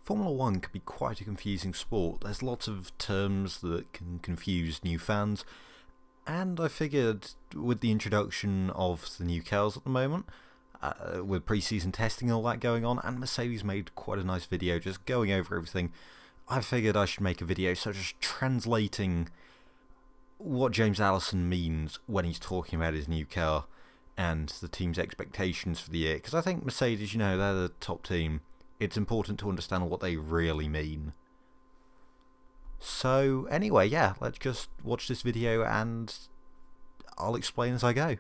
Formula One can be quite a confusing sport. There's lots of terms that can confuse new fans, and I figured with the introduction of the new cars at the moment, with pre-season testing and all that going on, and Mercedes made quite a nice video just going over everything, I figured I should make a video such as translating what James Allison means when he's talking about his new car and the team's expectations for the year, because I think Mercedes, they're the top team. It's important to understand what they really mean. So anyway, yeah, let's just watch this video and I'll explain as I go.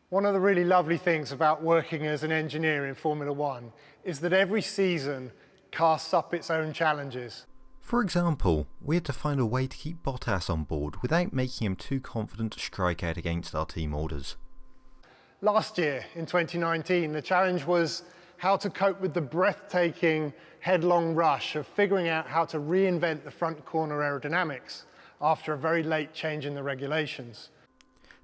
One of the really lovely things about working as an engineer in Formula One is that every season casts up its own challenges. For example, we had to find a way to keep Bottas on board without making him too confident to strike out against our team orders. Last year, in 2019, the challenge was how to cope with the breathtaking headlong rush of figuring out how to reinvent the front corner aerodynamics after a very late change in the regulations.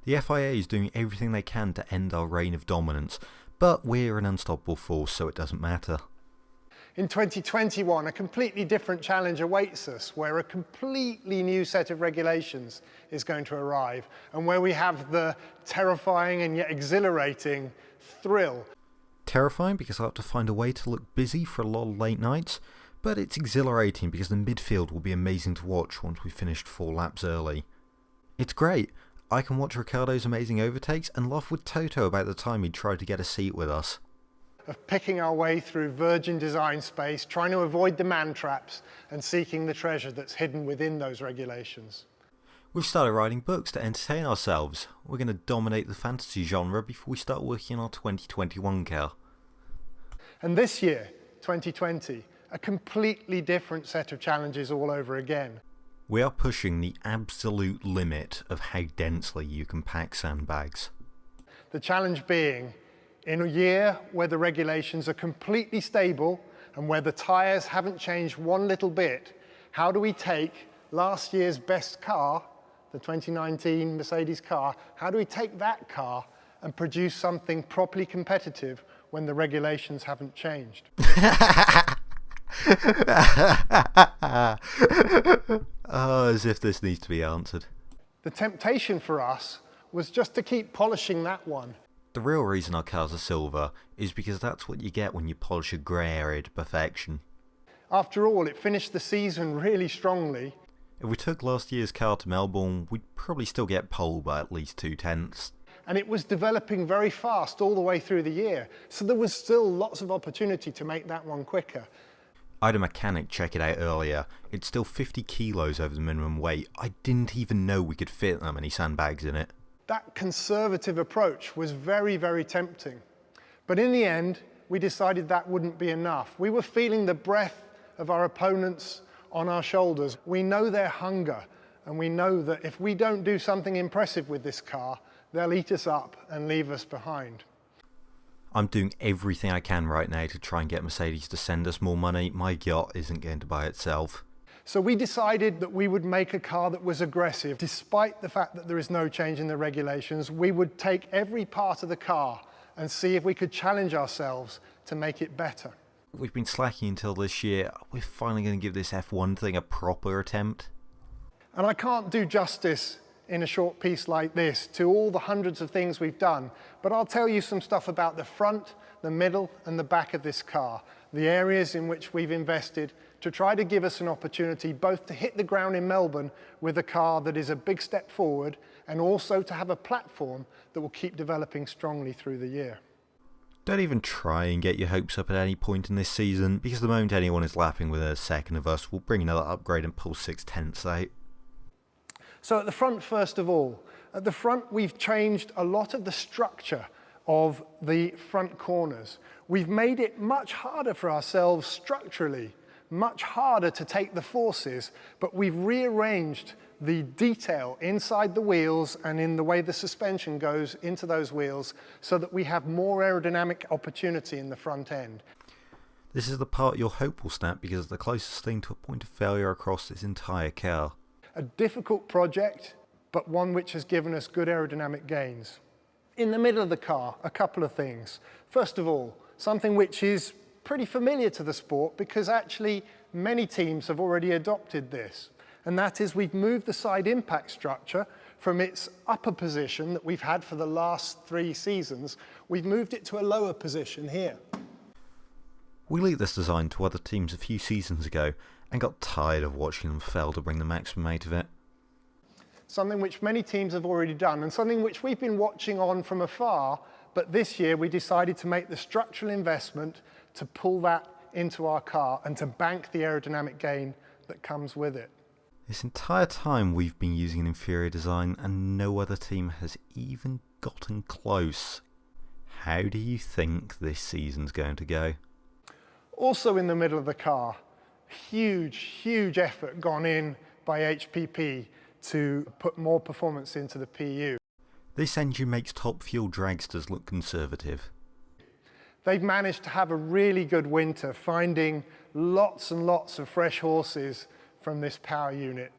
The FIA is doing everything they can to end our reign of dominance, but we're an unstoppable force, so it doesn't matter. In 2021, a completely different challenge awaits us, where a completely new set of regulations is going to arrive, and where we have the terrifying and yet exhilarating thrill. Terrifying because I have to find a way to look busy for a lot of late nights, but it's exhilarating because the midfield will be amazing to watch once we've finished 4 laps early. It's great. I can watch Ricciardo's amazing overtakes and laugh with Toto about the time he tried to get a seat with us. Of picking our way through virgin design space, trying to avoid the man traps and seeking the treasure that's hidden within those regulations. We've started writing books to entertain ourselves. We're going to dominate the fantasy genre before we start working on our 2021 car. And this year, 2020, a completely different set of challenges all over again. We are pushing the absolute limit of how densely you can pack sandbags. The challenge being, in a year where the regulations are completely stable and where the tyres haven't changed one little bit, how do we take last year's best car, the 2019 Mercedes car, how do we take that car and produce something properly competitive when the regulations haven't changed? Oh, as if this needs to be answered. The temptation for us was just to keep polishing that one. The real reason our cars are silver is because that's what you get when you polish a grey area to perfection. After all, it finished the season really strongly. If we took last year's car to Melbourne, we'd probably still get pole by at least 2/10. And it was developing very fast all the way through the year. So there was still lots of opportunity to make that one quicker. I had a mechanic check it out earlier. It's still 50 kilos over the minimum weight. I didn't even know we could fit that many sandbags in it. That conservative approach was very, very tempting. But in the end, we decided that wouldn't be enough. We were feeling the breath of our opponents on our shoulders. We know their hunger, and we know that if we don't do something impressive with this car, they'll eat us up and leave us behind. I'm doing everything I can right now to try and get Mercedes to send us more money. My yacht isn't going to buy itself. So we decided that we would make a car that was aggressive. Despite the fact that there is no change in the regulations, we would take every part of the car and see if we could challenge ourselves to make it better. We've been slacking until this year. We're finally going to give this F1 thing a proper attempt. And I can't do justice in a short piece like this to all the hundreds of things we've done, but I'll tell you some stuff about the front, the middle and the back of this car, the areas in which we've invested to try to give us an opportunity both to hit the ground in Melbourne with a car that is a big step forward and also to have a platform that will keep developing strongly through the year. Don't even try and get your hopes up at any point in this season, because the moment anyone is lapping with a second of us, we'll bring another upgrade and pull 6/10 out. So at the front, first of all, at the front we've changed a lot of the structure of the front corners. We've made it much harder for ourselves structurally, much harder to take the forces, but we've rearranged the detail inside the wheels and in the way the suspension goes into those wheels so that we have more aerodynamic opportunity in the front end. This is the part you'll hope will snap because it's the closest thing to a point of failure across this entire car. A difficult project, but one which has given us good aerodynamic gains. In the middle of the car, a couple of things. First of all, something which is pretty familiar to the sport because actually many teams have already adopted this. And that is we've moved the side impact structure from its upper position that we've had for the last 3 seasons. We've moved it to a lower position here. We leaked this design to other teams a few seasons ago and got tired of watching them fail to bring the maximum out of it. Something which many teams have already done and something which we've been watching on from afar, but this year we decided to make the structural investment to pull that into our car and to bank the aerodynamic gain that comes with it. This entire time we've been using an inferior design and no other team has even gotten close. How do you think this season's going to go? Also in the middle of the car, huge effort gone in by HPP to put more performance into the PU. This engine makes top fuel dragsters look conservative. They've managed to have a really good winter, finding lots and lots of fresh horses from this power unit.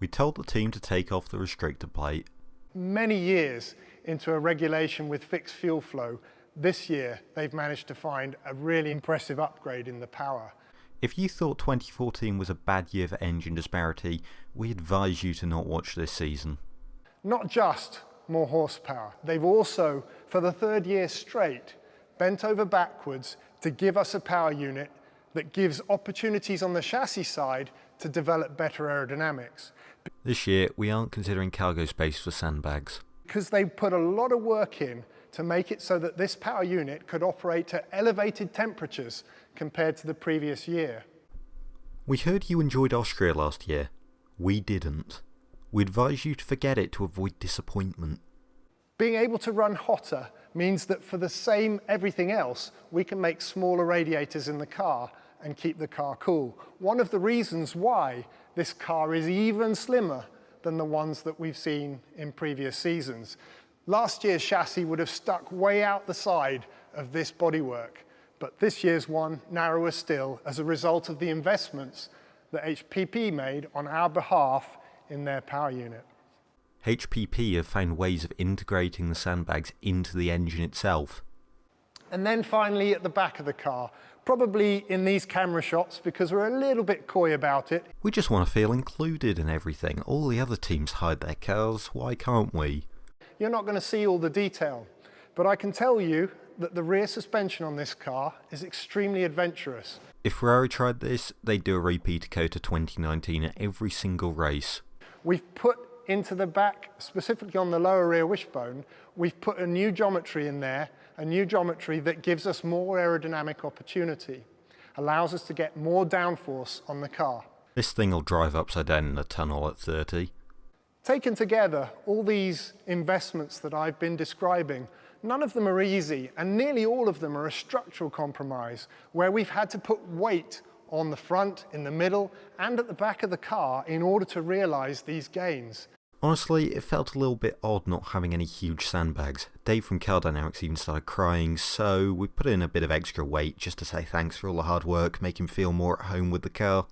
We told the team to take off the restrictor plate. Many years into a regulation with fixed fuel flow, this year they've managed to find a really impressive upgrade in the power. If you thought 2014 was a bad year for engine disparity, we advise you to not watch this season. Not just more horsepower, they've also, for the 3rd year straight, bent over backwards to give us a power unit that gives opportunities on the chassis side to develop better aerodynamics. This year, we aren't considering cargo space for sandbags. Because they put a lot of work in to make it so that this power unit could operate at elevated temperatures compared to the previous year. We heard you enjoyed Austria last year. We didn't. We advise you to forget it to avoid disappointment. Being able to run hotter means that for the same everything else, we can make smaller radiators in the car and keep the car cool. One of the reasons why this car is even slimmer than the ones that we've seen in previous seasons. Last year's chassis would have stuck way out the side of this bodywork, but this year's one narrower still as a result of the investments that HPP made on our behalf in their power unit. HPP have found ways of integrating the sandbags into the engine itself. And then finally at the back of the car, probably in these camera shots because we're a little bit coy about it. We just want to feel included in everything. All the other teams hide their cars, why can't we? You're not going to see all the detail, but I can tell you that the rear suspension on this car is extremely adventurous. If Ferrari tried this, they'd do a repeat of COTA 2019 at every single race. We've put into the back, specifically on the lower rear wishbone, we've put a new geometry in there, a new geometry that gives us more aerodynamic opportunity, allows us to get more downforce on the car. This thing will drive upside down in a tunnel at 30. Taken together, all these investments that I've been describing, none of them are easy, and nearly all of them are a structural compromise, where we've had to put weight on the front, in the middle, and at the back of the car in order to realize these gains. Honestly, it felt a little bit odd not having any huge sandbags. Dave from Car Dynamics even started crying, so we put in a bit of extra weight just to say thanks for all the hard work, make him feel more at home with the car.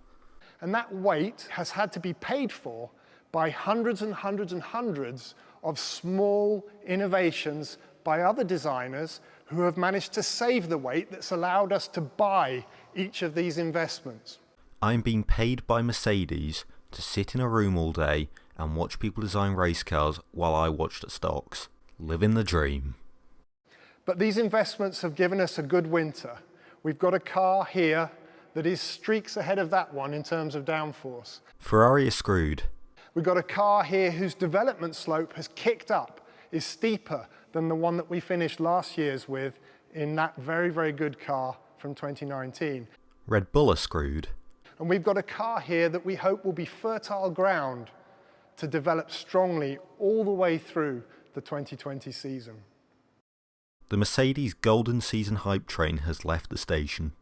And that weight has had to be paid for by hundreds and hundreds and hundreds of small innovations by other designers who have managed to save the weight that's allowed us to buy each of these investments. I'm being paid by Mercedes to sit in a room all day and watch people design race cars while I watch the stocks. Living the dream. But these investments have given us a good winter. We've got a car here that is streaks ahead of that one in terms of downforce. Ferrari is screwed. We've got a car here whose development slope has kicked up, is steeper than the one that we finished last year's with in that very, very good car from 2019. Red Bull are screwed. And we've got a car here that we hope will be fertile ground to develop strongly all the way through the 2020 season. The Mercedes Golden Season hype train has left the station.